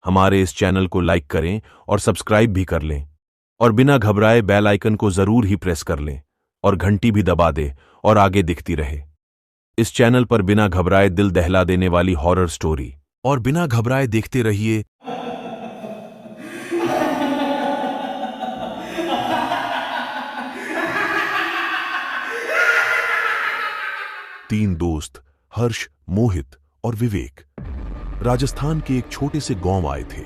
हमारे इस चैनल को लाइक करें और सब्सक्राइब भी कर लें और बिना घबराए बेल आइकन को जरूर ही प्रेस कर लें और घंटी भी दबा दे और आगे दिखती रहे। इस चैनल पर बिना घबराए दिल दहला देने वाली हॉरर स्टोरी और बिना घबराए देखते रहिए। तीन दोस्त हर्ष, मोहित और विवेक राजस्थान के एक छोटे से गांव आए थे।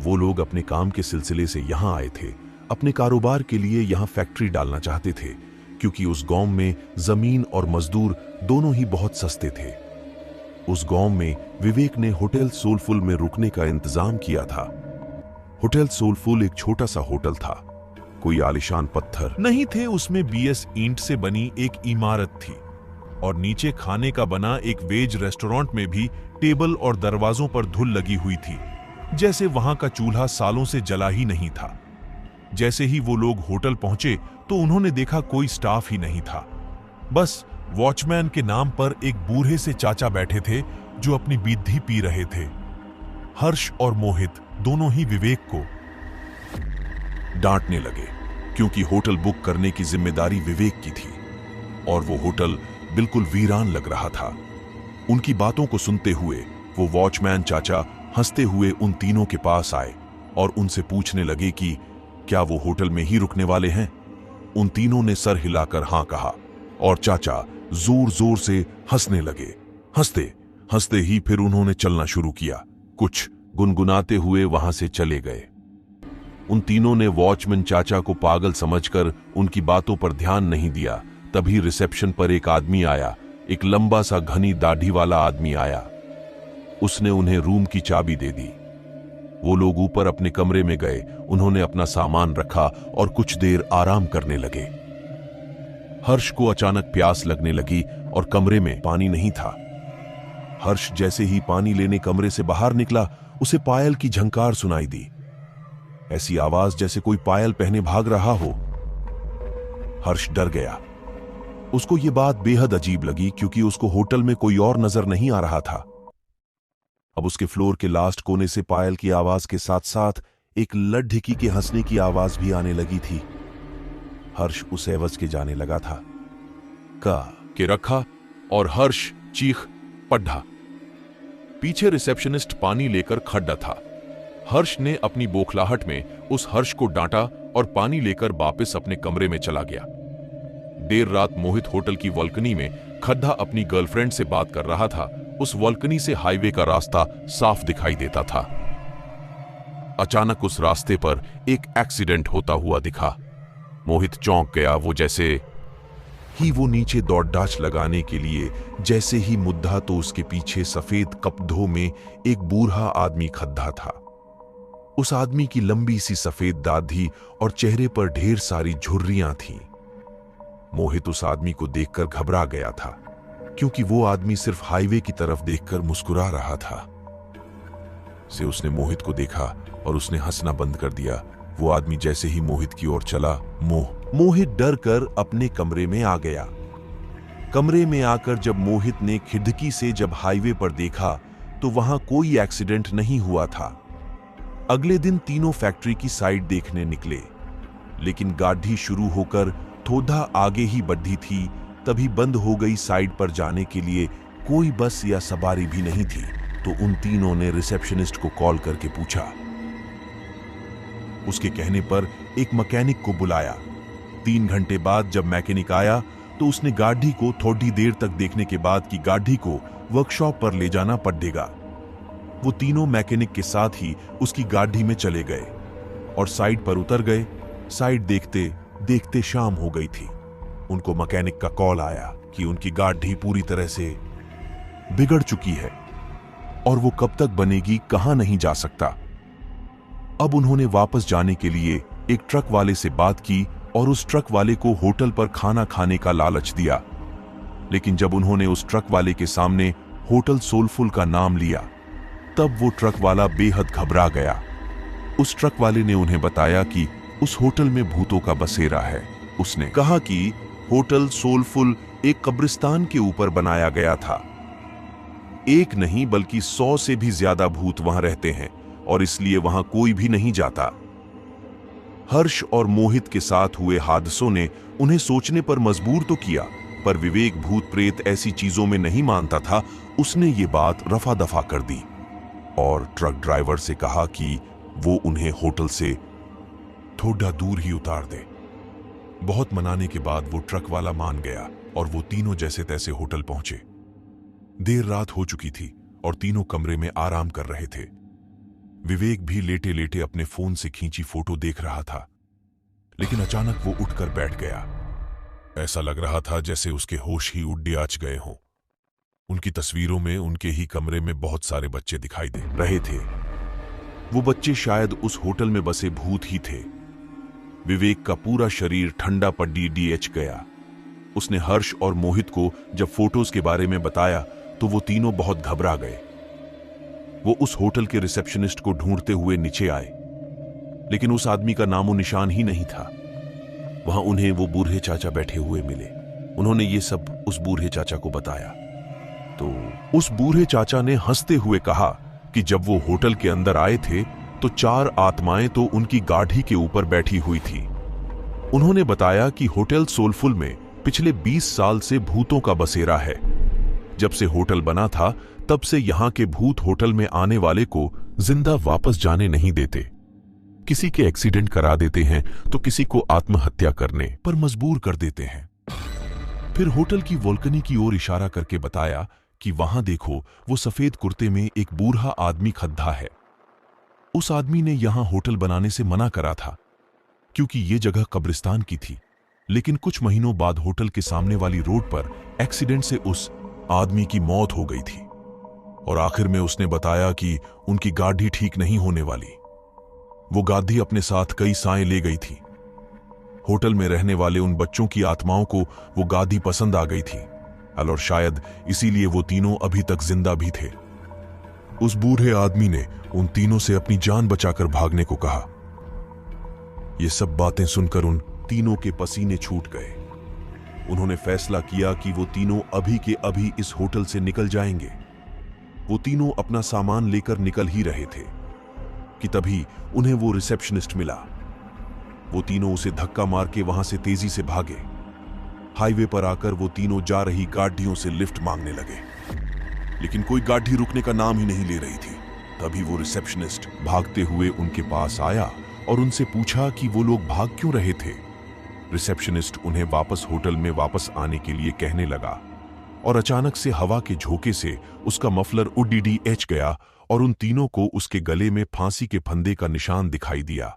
वो लोग अपने काम के सिलसिले से यहां आए थे। अपने कारोबार के लिए यहां फैक्ट्री डालना चाहते थे क्योंकि उस गांव में जमीन और मजदूर दोनों ही बहुत सस्ते थे। उस गांव में विवेक ने होटल सोलफुल में रुकने का इंतजाम किया था। होटल सोलफुल एक छोटा सा होटल था। कोई आलीशान पत्थर नहीं थे, उसमें बीएस ईंट से बनी एक इमारत थी और नीचे खाने का बना एक वेज रेस्टोरेंट में भी टेबल और दरवाजों पर धूल लगी हुई थी, जैसे वहां का चूल्हा सालों से जला ही नहीं था। जैसे ही वो लोग होटल पहुंचे तो उन्होंने देखा कोई स्टाफ ही नहीं था। बस वॉचमैन के नाम पर एक बूढ़े से चाचा बैठे थे जो अपनी बीधी पी रहे थे। हर्ष और मोहित दोनों ही विवेक को डांटने लगे क्योंकि होटल बुक करने की जिम्मेदारी विवेक की थी और वो होटल बिल्कुल वीरान लग रहा था। उनकी बातों को सुनते हुए वो वॉचमैन चाचा हंसते हुए उन तीनों के पास आए और उनसे पूछने लगे कि क्या वो होटल में ही रुकने वाले हैं। उन तीनों ने सर हिलाकर हां कहा और चाचा जोर जोर से हंसने लगे। हंसते हंसते ही फिर उन्होंने चलना शुरू किया। कुछ गुनगुनाते हुए वहां से चले गए। उन तीनों ने वॉचमैन चाचा को पागल समझकर उनकी बातों पर ध्यान नहीं दिया। तभी रिसेप्शन पर एक आदमी आया, एक लंबा सा घनी दाढ़ी वाला आदमी आया। उसने उन्हें रूम की चाबी दे दी। वो लोग ऊपर अपने कमरे में गए। उन्होंने अपना सामान रखा और कुछ देर आराम करने लगे। हर्ष को अचानक प्यास लगने लगी और कमरे में पानी नहीं था। हर्ष जैसे ही पानी लेने कमरे से बाहर निकला, उसे पायल की झंकार सुनाई दी। ऐसी आवाज जैसे कोई पायल पहने भाग रहा हो। हर्ष डर गया। उसको ये बात बेहद अजीब लगी क्योंकि उसको होटल में कोई और नजर नहीं आ रहा था। अब उसके फ्लोर के लास्ट कोने से पायल की आवाज के साथ साथ एक लड्ढकी के हंसने की आवाज भी आने लगी थी। हर्ष उस एवज के जाने लगा था। का के रखा और हर्ष चीख पढ़ा। पीछे रिसेप्शनिस्ट पानी लेकर खड़ा था। हर्ष ने अपनी बौखलाहट में उस हर्ष को डांटा और पानी लेकर वापस अपने कमरे में चला गया। देर रात मोहित होटल की बालकनी में खड्डा अपनी गर्लफ्रेंड से बात कर रहा था। उस बालकनी से हाईवे का रास्ता साफ दिखाई देता था। अचानक उस रास्ते पर एक एक्सीडेंट होता हुआ दिखा। मोहित चौंक गया। वो जैसे ही वो नीचे दौड़-दाच लगाने के लिए जैसे ही मुद्दा तो उसके पीछे सफेद कपड़ों में एक बूढ़ा आदमी खड़ा था। उस आदमी की लंबी सी सफेद दाढ़ी और चेहरे पर ढेर सारी झुर्रियां थीं। मोहित उस आदमी को देखकर घबरा गया था क्योंकि वो आदमी सिर्फ हाईवे की तरफ देखकर मुस्कुरा रहा था। उसने मोहित को देखा और उसने हंसना बंद कर दिया। वो आदमी जैसे ही मोहित की ओर चला, मोहित डर कर अपने कमरे में आ गया। कमरे में आकर जब मोहित ने खिड़की से जब हाईवे पर देखा तो वहां कोई एक्सीडेंट नहीं हुआ था। अगले दिन तीनों फैक्ट्री की साइड देखने निकले, लेकिन गाड़ी शुरू होकर थोड़ा आगे ही बढ़ी थी तभी बंद हो गई। साइड पर जाने के लिए कोई बस या सवारी भी नहीं थी। तो उन तीनों ने रिसेप्शनिस्ट को कॉल करके पूछा। उसके कहने पर एक मैकेनिक को बुलाया। 3 घंटे बाद जब मैकेनिक आया तो उसने गाड़ी को थोड़ी देर तक देखने के बाद की गाड़ी को वर्कशॉप पर ले जाना पड़ेगा। वो तीनों मैकेनिक के साथ ही उसकी गाड़ी में चले गए और साइड पर उतर गए। साइड देखते देखते शाम हो गई थी। उनको मैकेनिक का कॉल आया कि उनकी गाड़ी पूरी तरह से बिगड़ चुकी है और वो कब तक बनेगी कहां नहीं जा सकता। अब उन्होंने वापस जाने के लिए एक ट्रक वाले से बात की और उस ट्रक वाले को होटल पर खाना खाने का लालच दिया। लेकिन जब उन्होंने उस ट्रक वाले के सामने होटल सोलफुल का नाम लिया तब वो ट्रक वाला बेहद घबरा गया। उस ट्रक वाले ने उन्हें बताया कि उस होटल में भूतों का बसेरा है। उसने कहा कि होटल सोलफुल एक कब्रिस्तान के ऊपर बनाया गया था। एक नहीं बल्कि 100 से भी ज्यादा भूत वहां रहते हैं। और इसलिए वहां कोई भी नहीं जाता। हर्ष और मोहित के साथ हुए हादसों ने उन्हें सोचने पर मजबूर तो किया, पर विवेक भूत प्रेत ऐसी चीजों में नहीं मानता था। उसने ये बात रफा दफा कर दी और ट्रक ड्राइवर से कहा कि वो उन्हें होटल से थोड़ा दूर ही उतार दे। बहुत मनाने के बाद वो ट्रक वाला मान गया और वो तीनों जैसे तैसे होटल पहुंचे। देर रात हो चुकी थी और तीनों कमरे में आराम कर रहे थे। विवेक भी लेटे लेटे अपने फोन से खींची फोटो देख रहा था, लेकिन अचानक वो उठकर बैठ गया। ऐसा लग रहा था जैसे उसके होश ही उड़ाच गए हों। उनकी तस्वीरों में उनके ही कमरे में बहुत सारे बच्चे दिखाई दे रहे थे। वो बच्चे शायद उस होटल में बसे भूत ही थे। विवेक का पूरा शरीर ठंडा पड्डी डीएच गया। उसने हर्ष और मोहित को जब फोटोज के बारे में बताया तो वो तीनों बहुत घबरा गए। वो उस होटल के रिसेप्शनिस्ट को ढूंढते हुए नीचे आए, लेकिन उस आदमी का नामो निशान ही नहीं था। वहां उन्हें वो बूढ़े चाचा बैठे हुए मिले। उन्होंने ये सब उस बूढ़े चाचा को बताया तो उस बूढ़े चाचा ने हंसते हुए कहा कि जब वो होटल के अंदर आए थे तो 4 आत्माएं तो उनकी गाड़ी के ऊपर बैठी हुई थी। उन्होंने बताया कि होटल सोलफुल में पिछले 20 साल से भूतों का बसेरा है। जब से होटल बना था तब से यहां के भूत होटल में आने वाले को जिंदा वापस जाने नहीं देते। किसी के एक्सीडेंट करा देते हैं तो किसी को आत्महत्या करने पर मजबूर कर देते हैं। फिर होटल की बालकनी की ओर इशारा करके बताया कि वहां देखो, वो सफेद कुर्ते में एक बूढ़ा आदमी खड़ा है। उस आदमी ने यहां होटल बनाने से मना करा था क्योंकि ये जगह कब्रिस्तान की थी, लेकिन कुछ महीनों बाद होटल के सामने वाली रोड पर एक्सीडेंट से उस आदमी की मौत हो गई थी और आखिर में उसने बताया कि उनकी गाड़ी ठीक नहीं होने वाली। वो गाड़ी अपने साथ कई साएं ले गई थी। होटल में रहने वाले उन बच्चों की आत्माओं को वो गाड़ी पसंद आ गई थी और शायद इसीलिए वो तीनों अभी तक जिंदा भी थे। उस बूढ़े आदमी ने उन तीनों से अपनी जान बचाकर भागने को कहा। ये सब बातें सुनकर उन तीनों के पसीने छूट गए। उन्होंने फैसला किया कि वो तीनों अभी के अभी इस होटल से निकल जाएंगे। वो तीनों अपना सामान लेकर निकल ही रहे थे कि तभी उन्हें वो रिसेप्शनिस्ट मिला। वो तीनों उसे धक्का मार के वहां से तेजी से भागे। हाईवे पर आकर वो तीनों जा रही गाड़ियों से लिफ्ट मांगने लगे, लेकिन कोई गाड़ी रुकने का नाम ही नहीं ले रही थी। तभी वो रिसेप्शनिस्ट भागते हुए उनके पास आया और उनसे पूछा कि वो लोग भाग क्यों रहे थे। रिसेप्शनिस्ट उन्हें वापस होटल में वापस आने के लिए कहने लगा और अचानक से हवा के झोंके से उसका मफलर उड़ीएच गया और उन तीनों को उसके गले में फांसी के फंदे का निशान दिखाई दिया।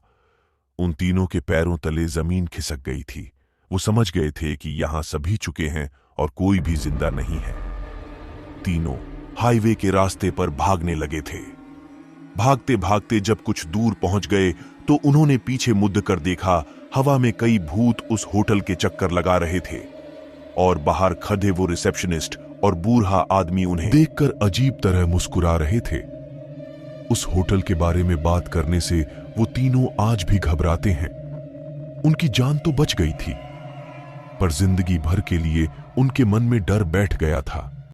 उन तीनों के पैरों तले जमीन खिसक गई थी। वो समझ गए थे कि यहां सभी चुके हैं और कोई भी जिंदा नहीं है। तीनों हाईवे के रास्ते पर भागने लगे थे। भागते भागते जब कुछ दूर पहुंच गए तो उन्होंने पीछे मुड़ कर देखा। हवा में कई भूत उस होटल के चक्कर लगा रहे थे और बाहर खड़े वो रिसेप्शनिस्ट और बूढ़ा आदमी उन्हें देखकर अजीब तरह मुस्कुरा रहे थे। उस होटल के बारे में बात करने से वो तीनों आज भी घबराते हैं। उनकी जान तो बच गई थी, पर जिंदगी भर के लिए उनके मन में डर बैठ गया था।